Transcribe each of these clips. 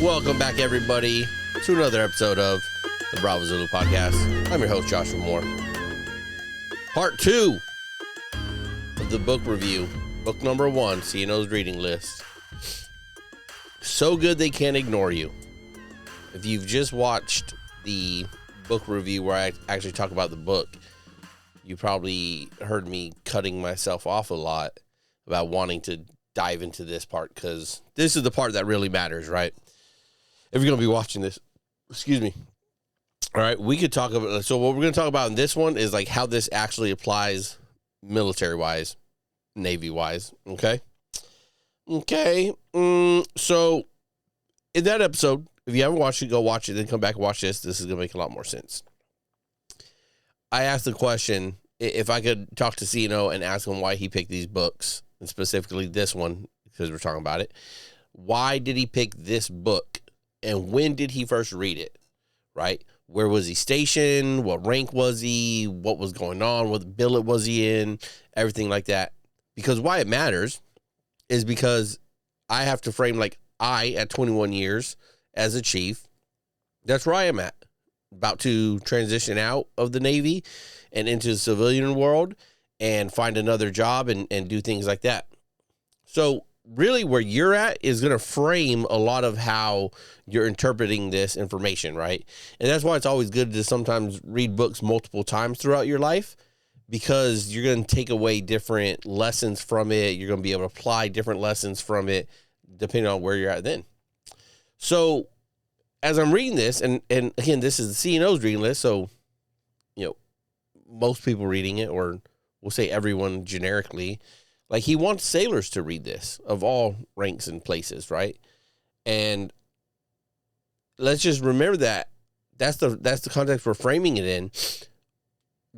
Welcome back, everybody, to another episode of the Bravo Zulu podcast. I'm your host, Joshua Moore. Part 2 of the book review. Book number 1, CNO's reading list. So good they can't ignore you. If you've just watched the book review where I actually talk about the book, you probably heard me cutting myself off a lot about wanting to dive into this part, because this is the part that really matters, right? If you're going to be watching this, excuse me. All right, we could talk about, so what we're going to talk about in this one is like how this actually applies military-wise, Navy-wise, okay? Okay, so in that episode, if you haven't watched it, go watch it, then come back and watch this. This is going to make a lot more sense. I asked the question, if I could talk to CNO and ask him why he picked these books, and specifically this one, because we're talking about it. Why did he pick this book, and when did he first read it, right? Where was he stationed? What rank was he? What was going on? What billet was he in? Everything like that. Because why it matters is because I have to frame, like, I, at 21 years as a chief, that's where I am at. About to transition out of the Navy and into the civilian world and find another job and do things like that. So really where you're at is going to frame a lot of how you're interpreting this information, right? And that's why it's always good to sometimes read books multiple times throughout your life, because you're going to take away different lessons from it. You're going to be able to apply different lessons from it depending on where you're at then. So as I'm reading this, and again, this is the CNO's reading list, so, you know, most people reading it, or we'll say everyone generically, like, he wants sailors to read this of all ranks and places, right? And let's just remember that that's the context we're framing it in,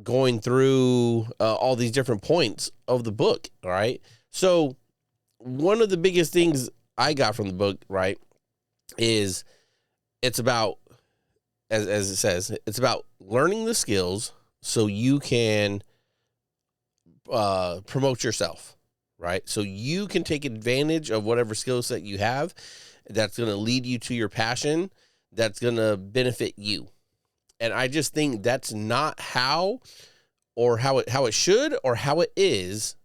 going through all these different points of the book, all right? So one of the biggest things I got from the book, right, is it's about, as it says, it's about learning the skills so you can promote yourself, right? So you can take advantage of whatever skill set you have that's going to lead you to your passion, that's going to benefit you. And I just think that's not how it should or how it is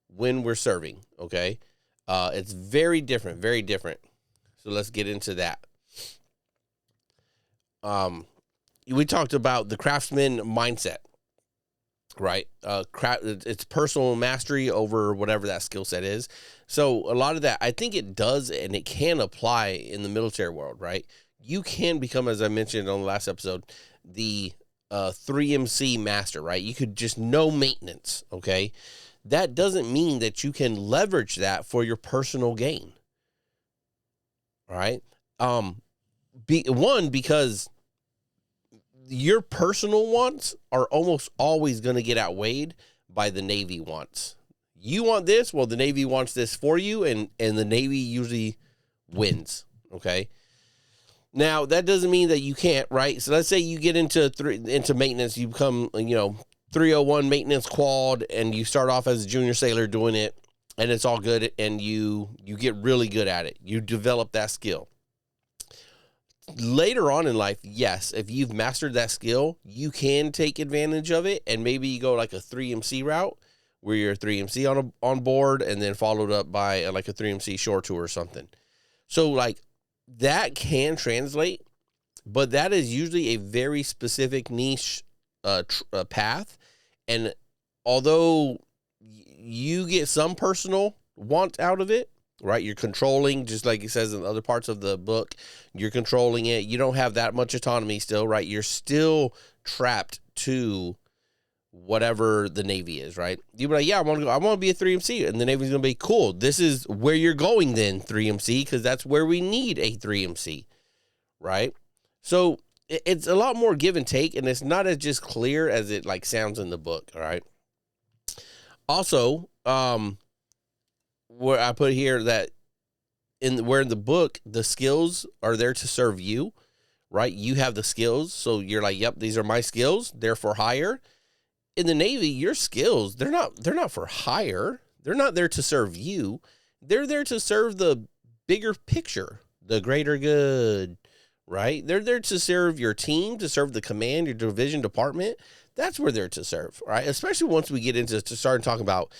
when we're serving, okay? It's very different, very different. So let's get into that. We talked about the craftsman mindset, right? It's personal mastery over whatever that skill set is. So a lot of that, I think it does, and it can apply in the military world, right? You can become, as I mentioned on the last episode, the 3MC master, right? You could just know maintenance, okay? That doesn't mean that you can leverage that for your personal gain, right? Because your personal wants are almost always going to get outweighed by the Navy wants. You want this, well, the Navy wants this for you, and the Navy usually wins, okay? Now, that doesn't mean that you can't, right? So let's say you get into maintenance, you become, 301 maintenance quad, and you start off as a junior sailor doing it, and it's all good, and you get really good at it. You develop that skill. Later on in life, yes, if you've mastered that skill, you can take advantage of it, and maybe you go like a 3MC route where you're a 3MC on board, and then followed up by like a 3MC shore tour or something. So like that can translate, but that is usually a very specific niche path. And although you get some personal want out of it, right? You're controlling, just like it says in other parts of the book, you're controlling it. You don't have that much autonomy still, right? You're still trapped to whatever the Navy is, right? You'll be like, yeah, I want to be a 3MC. And the Navy's going to be, cool, this is where you're going then, 3MC, because that's where we need a 3MC, right? So it's a lot more give and take, and it's not as just clear as it like sounds in the book, all right? Also, where I put here that in the book, the skills are there to serve you, right? You have the skills, so you're like, yep, these are my skills, therefore hire. In the Navy, your skills, they're not for hire. They're not there to serve you. They're there to serve the bigger picture, the greater good, right? They're there to serve your team, to serve the command, your division, department. That's where they're to serve, right? Especially once we get into starting talking about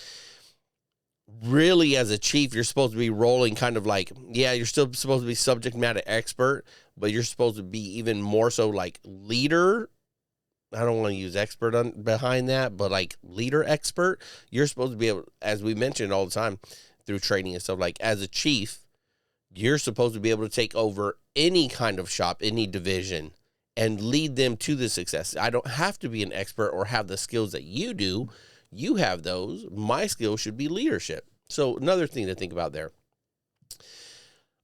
really as a chief, you're supposed to be rolling kind of like, yeah, you're still supposed to be subject matter expert, but you're supposed to be even more so like leader. I don't want to use expert behind that, but like leader expert. You're supposed to be able, as we mentioned all the time through training and stuff, like as a chief, you're supposed to be able to take over any kind of shop, any division, and lead them to the success. I don't have to be an expert or have the skills that you do. You have those. My skill should be leadership. So another thing to think about there.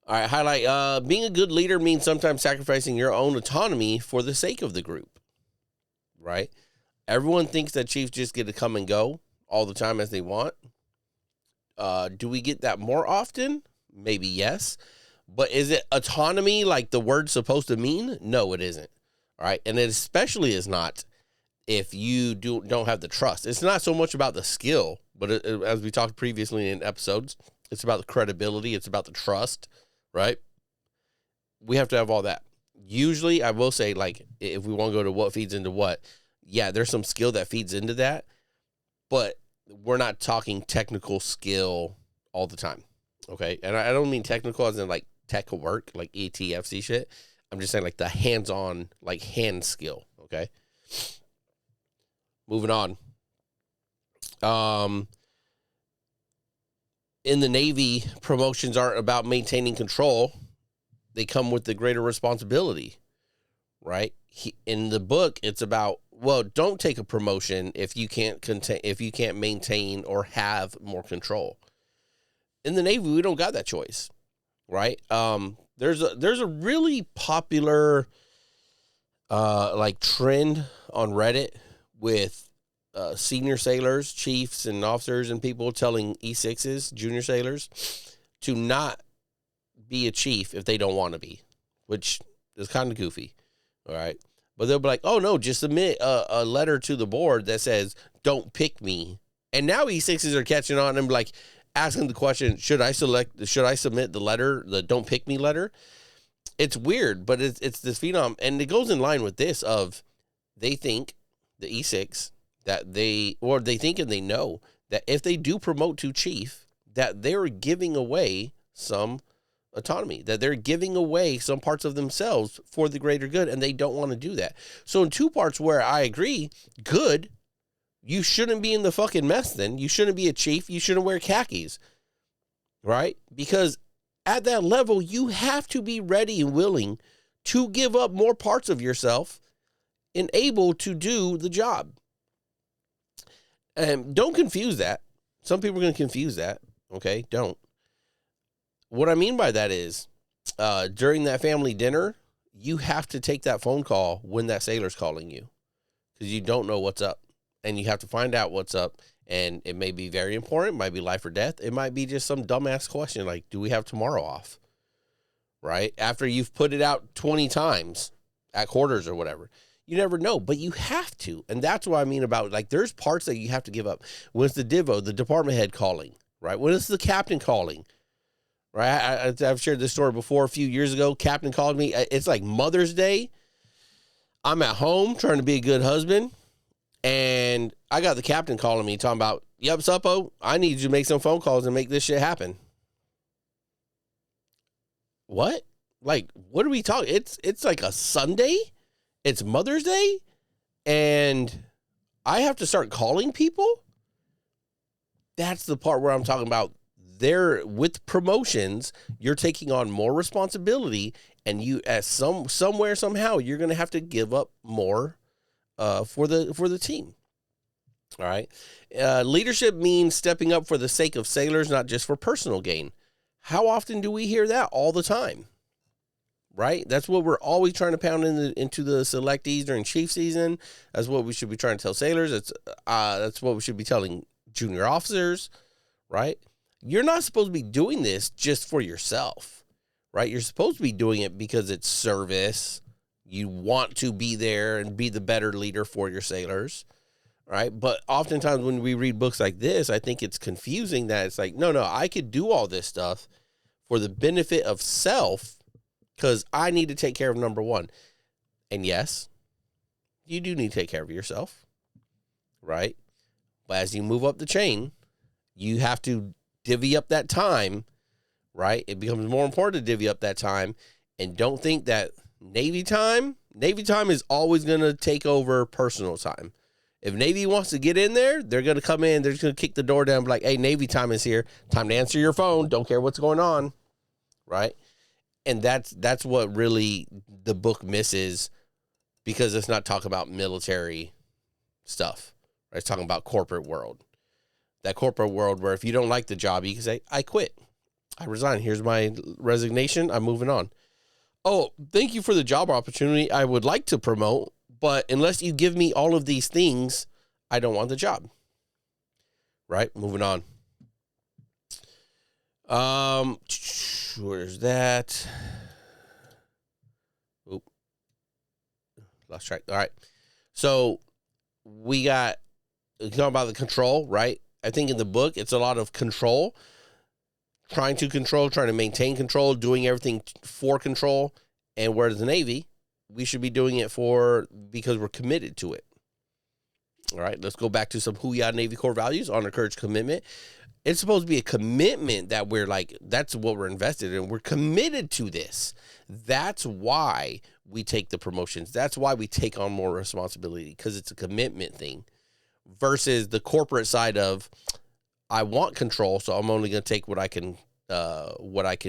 All right, highlight. Being a good leader means sometimes sacrificing your own autonomy for the sake of the group, right? Everyone thinks that chiefs just get to come and go all the time as they want. Do we get that more often? Maybe yes. But is it autonomy like the word's supposed to mean? No, it isn't. All right, and it especially is not if you don't have the trust. It's not so much about the skill, but as we talked previously in episodes, it's about the credibility. It's about the trust, right? We have to have all that. Usually, I will say, like, if we want to go to what feeds into what, yeah, there's some skill that feeds into that, but we're not talking technical skill all the time, okay? And I don't mean technical as in, like, tech work, like ETFC shit. I'm just saying, like, the hands-on, like, hand skill, okay? Moving on. In the Navy, promotions aren't about maintaining control. They come with the greater responsibility, right? In the book, it's about, well, don't take a promotion if you can't maintain or have more control. In the Navy, we don't got that choice, right? There's a really popular like trend on Reddit with senior sailors, chiefs, and officers and people telling E6s, junior sailors, to not be a chief if they don't want to be, which is kind of goofy, all right? But they'll be like, oh, no, just submit a letter to the board that says, don't pick me. And now E6s are catching on and like asking the question, should I submit the letter, the don't pick me letter? It's weird, but it's this phenom, and it goes in line with this of they think, the E6, that they think and they know that if they do promote to chief, that they're giving away some autonomy, that they're giving away some parts of themselves for the greater good, and they don't want to do that. So in two parts where I agree, good, you shouldn't be in the fucking mess then. You shouldn't be a chief. You shouldn't wear khakis, right? Because at that level, you have to be ready and willing to give up more parts of yourself and able to do the job. And don't confuse that. Some people are going to confuse that. Okay, don't. What I mean by that is, during that family dinner, you have to take that phone call when that sailor's calling you, because you don't know what's up, and you have to find out what's up. And it may be very important, it might be life or death. It might be just some dumbass question like, do we have tomorrow off? Right? After you've put it out 20 times at quarters or whatever. You never know, but you have to. And that's what I mean about, like, there's parts that you have to give up. When it's the divo, the department head calling, right? When it's the captain calling, right? I've shared this story before a few years ago. Captain called me. It's like Mother's Day. I'm at home trying to be a good husband. And I got the captain calling me talking about, yep, Suppo, I need you to make some phone calls and make this shit happen. What? Like, what are we talking? It's like a Sunday. It's Mother's Day. And I have to start calling people. That's the part where I'm talking about. There, with promotions, you're taking on more responsibility, and you, as somewhere, somehow, you're going to have to give up more for the team. All right. Leadership means stepping up for the sake of sailors, not just for personal gain. How often do we hear that? All the time. Right? That's what we're always trying to pound into the selectees during chief season. That's what we should be trying to tell sailors. That's what we should be telling junior officers. Right? You're not supposed to be doing this just for yourself. Right? You're supposed to be doing it because it's service. You want to be there and be the better leader for your sailors, right? But oftentimes when we read books like this, I think it's confusing that it's like, no, I could do all this stuff for the benefit of self because I need to take care of number one. And yes, you do need to take care of yourself, right? But as you move up the chain, you have to divvy up that time, right? It becomes more important to divvy up that time. And don't think that Navy time is always going to take over personal time. If Navy wants to get in there, they're going to come in, they're just going to kick the door down and be like, hey, Navy time is here. Time to answer your phone. Don't care what's going on, right? And that's what really the book misses, because it's not talking about military stuff. Right? It's talking about corporate world. That corporate world where if you don't like the job, you can say, I quit. I resign. Here's my resignation. I'm moving on. Oh, thank you for the job opportunity. I would like to promote, but unless you give me all of these things, I don't want the job. Right? Moving on. Where's that? Oop. Lost track. All right. So we talking about the control, right? I think in the book, it's a lot of control, trying to maintain control, doing everything for control. And whereas the Navy, we should be doing it because we're committed to it. All right, let's go back to some Hooyah Navy core values: honor, courage, commitment. It's supposed to be a commitment that we're like, that's what we're invested in. We're committed to this. That's why we take the promotions. That's why we take on more responsibility, because it's a commitment thing versus the corporate side of, I want control, so I'm only going to take what I can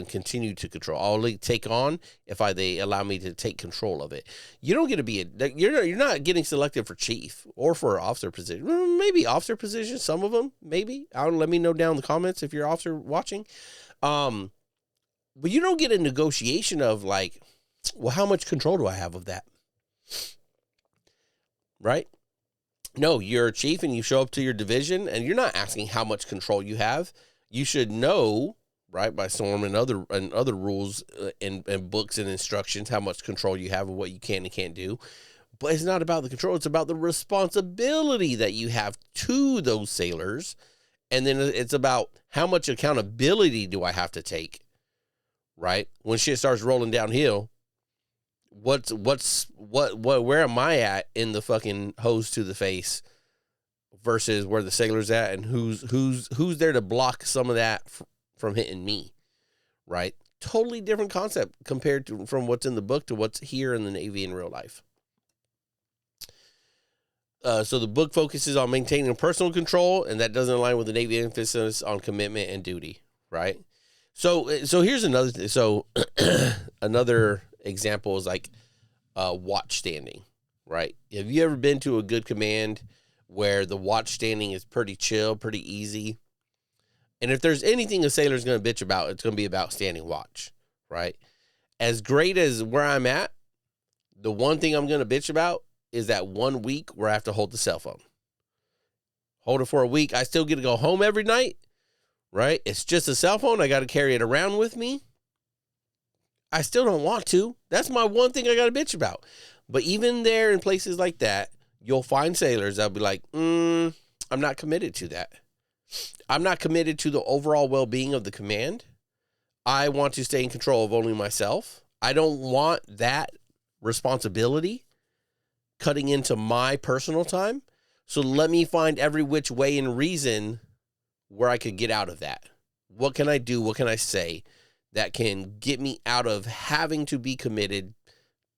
continue to control. I'll only take on if they allow me to take control of it. You don't get to be you're not getting selected for chief or for officer position. Maybe officer position, some of them, maybe. Let me know down in the comments if you're officer watching. But you don't get a negotiation of like, well, how much control do I have of that? Right? No, you're a chief and you show up to your division and you're not asking how much control you have. You should know, right, by SORM and other rules and books and instructions, how much control you have of what you can and can't do. But it's not about the control. It's about the responsibility that you have to those sailors. And then it's about how much accountability do I have to take, right? When shit starts rolling downhill, where am I at in the fucking hose to the face versus where the sailor's at, and who's there to block some of that from hitting me, right? Totally different concept compared to from what's in the book to what's here in the Navy in real life. So the book focuses on maintaining personal control, and that doesn't align with the Navy emphasis on commitment and duty, right? So here's another thing. So another example is like watch standing, right? Have you ever been to a good command where the watch standing is pretty chill, pretty easy? And if there's anything a sailor's going to bitch about, it's going to be about standing watch, right? As great as where I'm at, the one thing I'm going to bitch about is that 1 week where I have to hold the cell phone. Hold it for a week. I still get to go home every night, right? It's just a cell phone. I got to carry it around with me. I still don't want to. That's my one thing I got to bitch about. But even there in places like that, you'll find sailors that'll be like, I'm not committed to that. I'm not committed to the overall well-being of the command. I want to stay in control of only myself. I don't want that responsibility cutting into my personal time. So let me find every which way and reason where I could get out of that. What can I do? What can I say that can get me out of having to be committed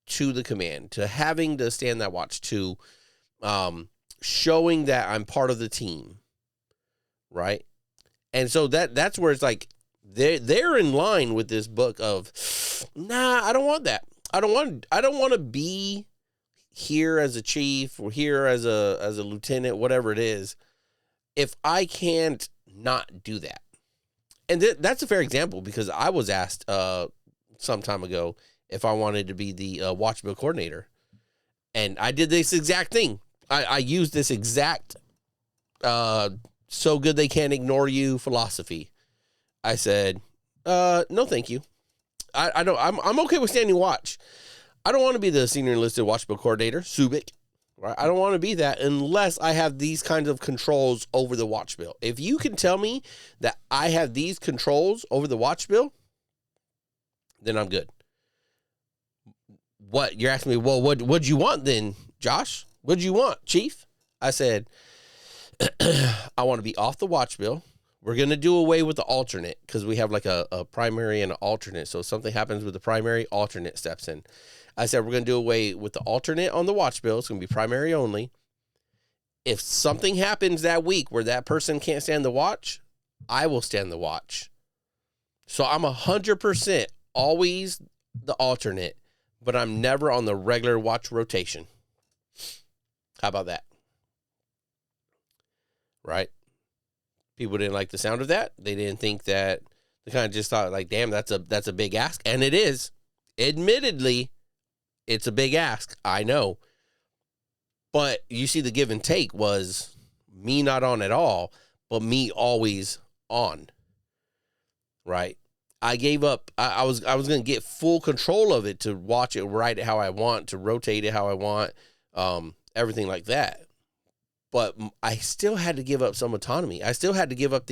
to the command, to having to stand that watch, to showing that I'm part of the team, right? And so that's where it's like they're in line with this book of, nah, I don't want that. I don't want to be here as a chief or here as a lieutenant, whatever it is, if I can't not do that. And that's a fair example, because I was asked some time ago if I wanted to be the watch bill coordinator. And I did this exact thing. I used this exact so good they can't ignore you philosophy. I said, no, thank you. I don't. I'm okay with standing watch. I don't want to be the senior enlisted watch bill coordinator, SUBIC. Right? I don't want to be that unless I have these kinds of controls over the watch bill. If you can tell me that I have these controls over the watch bill, then I'm good. what? You're asking me, well, what'd you want then, Josh? What'd you want, Chief? I said, I want to be off the watch bill. We're going to do away with the alternate because we have like a primary and an alternate. So if something happens with the primary, alternate steps in. I said, we're going to do away with the alternate on the watch bill. It's going to be primary only. If something happens that week where that person can't stand the watch, I will stand the watch. So I'm 100% always the alternate, but I'm never on the regular watch rotation. How about that? Right? People didn't like the sound of that. They didn't think that. They kind of just thought like, damn, that's a big ask. And it is. Admittedly, it's a big ask. I know. But you see the give and take was me not on at all, but me always on. Right? I gave up. I was going to get full control of it, to watch it, write it how I want, to rotate it how I want, everything like that. But I still had to give up some autonomy. I still had to give up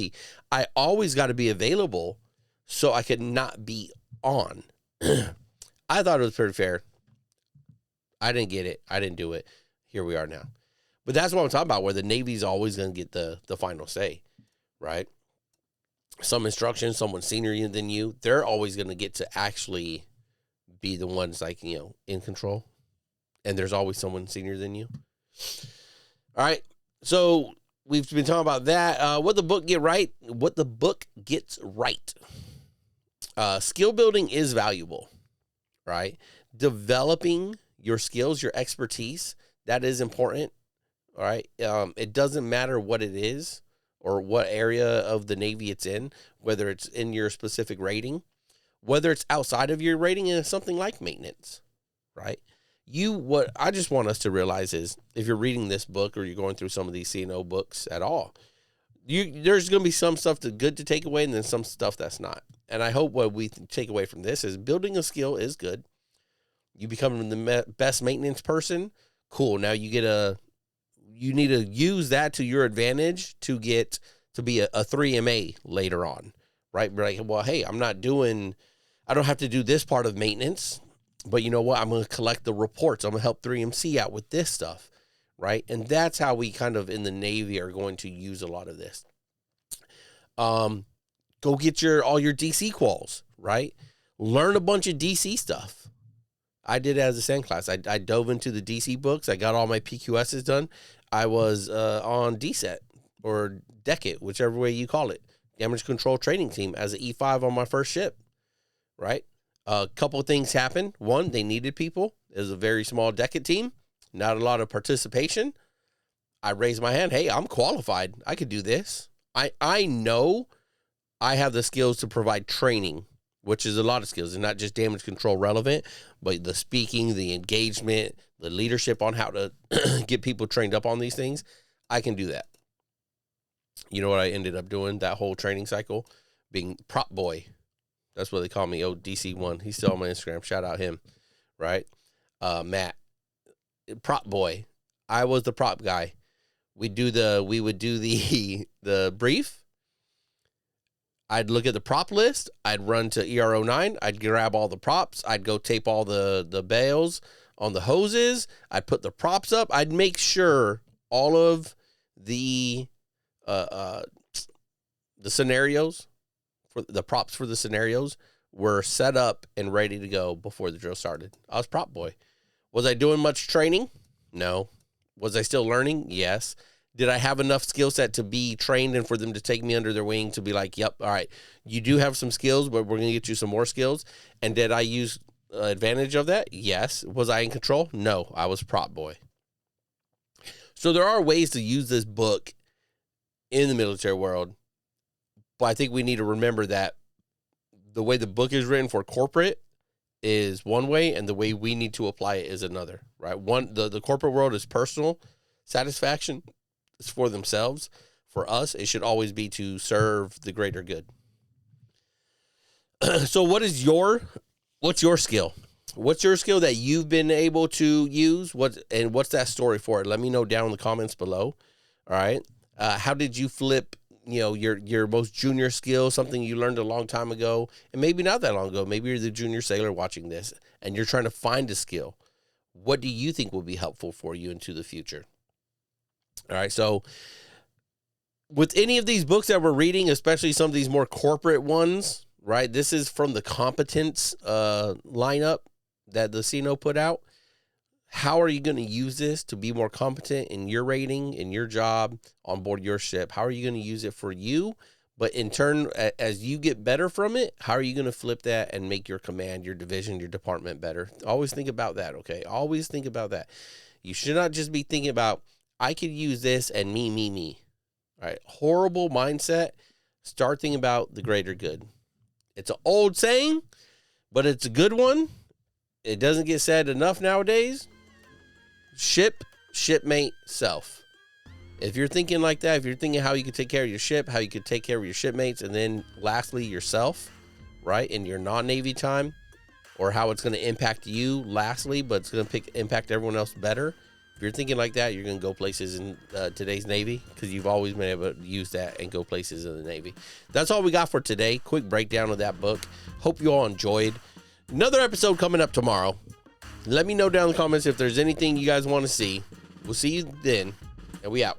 I always got to be available so I could not be on. I thought it was pretty fair. I didn't get it. I didn't do it. Here we are now. But that's what I'm talking about, where the Navy's always going to get the final say, right? Some instruction, someone senior than you, they're always going to get to actually be the ones like, in control. And there's always someone senior than you. All right, so we've been talking about that. What the book gets right. Skill building is valuable, right? Developing your skills, your expertise, that is important, all right? It doesn't matter what it is or what area of the Navy it's in, whether it's in your specific rating, whether it's outside of your rating and something like maintenance, right? What I just want us to realize is, if you're reading this book or you're going through some of these C&O books at all, there's going to be some stuff that's good to take away and then some stuff that's not. And I hope what we take away from this is building a skill is good. You become the best maintenance person. Cool. Now you need to use that to your advantage to get to be a 3MA later on, right? Like, well, hey, I don't have to do this part of maintenance. But you know what? I'm going to collect the reports. I'm going to help 3MC out with this stuff, right? And that's how we kind of in the Navy are going to use a lot of this. Go get all your DC quals, right? Learn a bunch of DC stuff. I did it as a SEN class. I dove into the DC books. I got all my PQSs done. I was on DSET or DECIT, whichever way you call it, damage control training team, as an E5 on my first ship, right? A couple of things happened. One, they needed people. It was a very small DECIT team, not a lot of participation. I raised my hand. Hey, I'm qualified. I could do this. I know I have the skills to provide training, which is a lot of skills, and not just damage control relevant, but the speaking, the engagement, the leadership on how to get people trained up on these things. I can do that. You know what I ended up doing that whole training cycle? Being prop boy. That's what they call me, DC1. He's still on my Instagram. Shout out him, right? Matt, prop boy. I was the prop guy. We would do the brief. I'd look at the prop list. I'd run to ER09. I'd grab all the props. I'd go tape all the bails on the hoses. I'd put the props up. I'd make sure all of the scenarios, for the props for the scenarios, were set up and ready to go before the drill started. I was prop boy. Was I doing much training? No. Was I still learning? Yes. Did I have enough skill set to be trained and for them to take me under their wing to be like, yep, all right, you do have some skills, but we're going to get you some more skills? And did I use advantage of that? Yes. Was I in control? No. I was prop boy. So there are ways to use this book in the military world, but I think we need to remember that the way the book is written for corporate is one way, and the way we need to apply it is another, right? The corporate world is personal satisfaction. It's for themselves. For us, it should always be to serve the greater good. So what's your skill? What's your skill that you've been able to use? What's that story for it? Let me know down in the comments below. All right. How did you flip your most junior skill, something you learned a long time ago, and maybe not that long ago. Maybe you're the junior sailor watching this and you're trying to find a skill. What do you think will be helpful for you into the future? All right. So with any of these books that we're reading, especially some of these more corporate ones, right? This is from the competence lineup that the CNO put out. How are you going to use this to be more competent in your rating, in your job, on board your ship? How are you going to use it for you? But in turn, as you get better from it, how are you going to flip that and make your command, your division, your department better? Always think about that, okay? Always think about that. You should not just be thinking about, I could use this and me. All right, horrible mindset. Start thinking about the greater good. It's an old saying, but it's a good one. It doesn't get said enough nowadays. Ship, shipmate, self. If you're thinking like that, if you're thinking how you could take care of your ship, how you could take care of your shipmates, and then lastly, yourself, right, in your non-Navy time, or how it's going to impact you lastly, but it's going to impact everyone else better. If you're thinking like that, you're going to go places in today's Navy, because you've always been able to use that and go places in the Navy. That's all we got for today. Quick breakdown of that book. Hope you all enjoyed. Another episode coming up tomorrow. Let me know down in the comments if there's anything you guys want to see. We'll see you then, and we out.